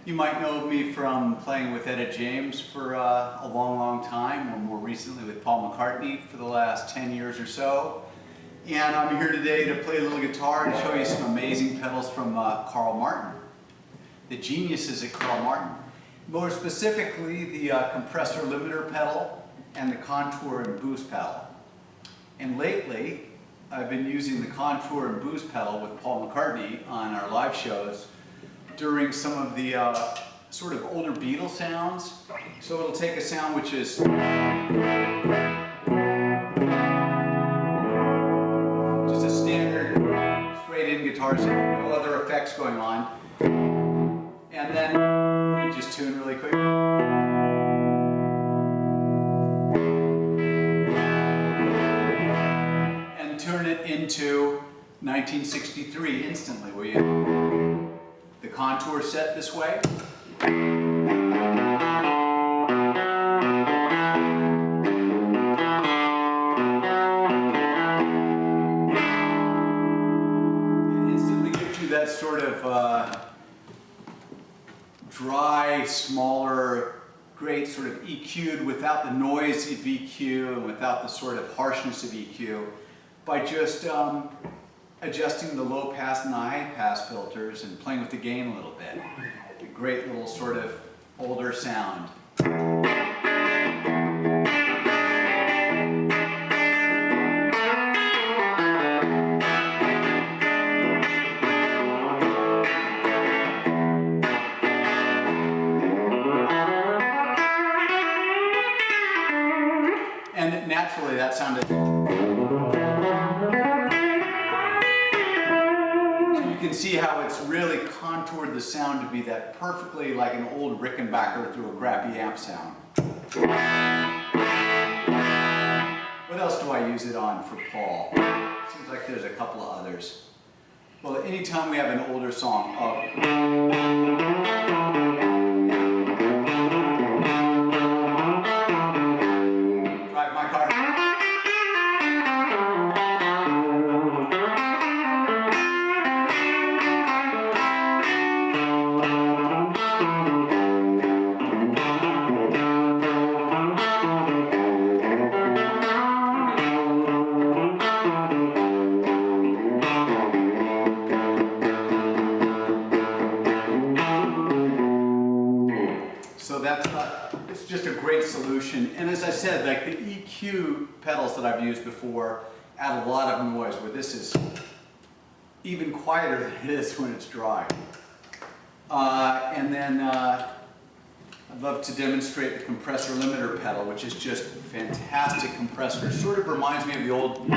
You might know me from playing with Etta James for a long time, or more recently with Paul McCartney for the last 10 years or so. And I'm here today to play a little guitar and show you some amazing pedals from Carl Martin. The geniuses at Carl Martin. More specifically, the compressor limiter pedal and the contour and boost pedal. And lately, I've been using the contour and boost pedal with Paul McCartney on our live shows during some of the sort of older Beatles sounds. So it'll take a sound which is just a standard straight-in guitar sound, no other effects going on. And then we just tune really quick. And turn it into 1963 instantly, where you the contour set this way. It instantly gives you that sort of dry, smaller, great sort of EQ'd without the noise of EQ and without the sort of harshness of EQ by just adjusting the low pass and the high pass filters and playing with the gain a little bit. A great little sort of older sound. And naturally that sounded. You can see how it's really contoured the sound to be that perfectly like an old Rickenbacker through a crappy amp sound. What else do I use it on for Paul? Seems like there's a couple of others. Well, anytime we have an older song, drive my car. So that's it's just a great solution. And as I said, like the EQ pedals that I've used before add a lot of noise, where this is even quieter than it is when it's dry. And then I'd love to demonstrate the compressor limiter pedal, which is just fantastic compressor. Sort of reminds me of the old.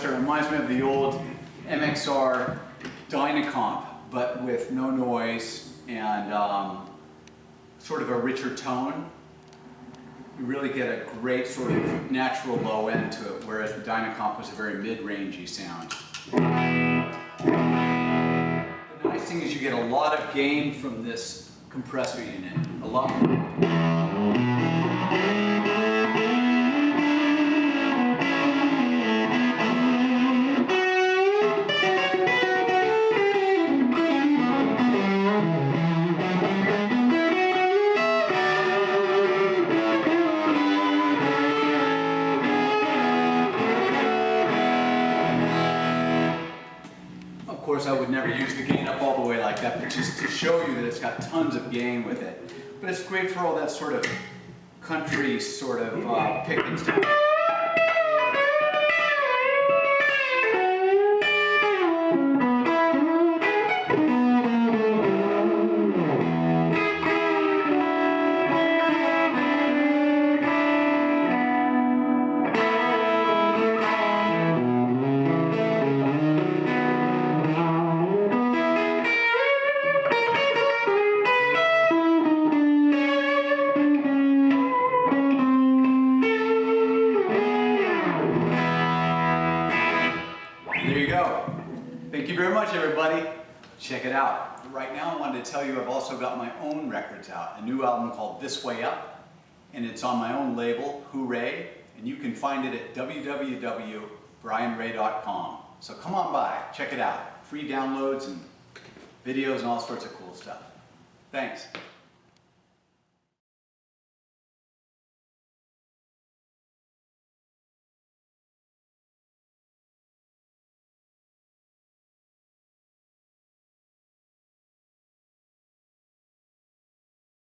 Reminds me of the old MXR Dynacomp, but with no noise and sort of a richer tone. You really get a great sort of natural low end to it, whereas the Dynacomp was a very mid-rangey sound. The nice thing is you get a lot of gain from this compressor unit, a lot more. Of course, I would never use the gain up all the way like that, but just to show you that it's got tons of gain with it. But it's great for all that sort of country sort of pick and stuff. Thank you very much, everybody. Check it out. Right now, I wanted to tell you I've also got my own records out. A new album called This Way Up, and it's on my own label, Hooray, and you can find it at www.brianray.com. So come on by, check it out. Free downloads and videos and all sorts of cool stuff. Thanks.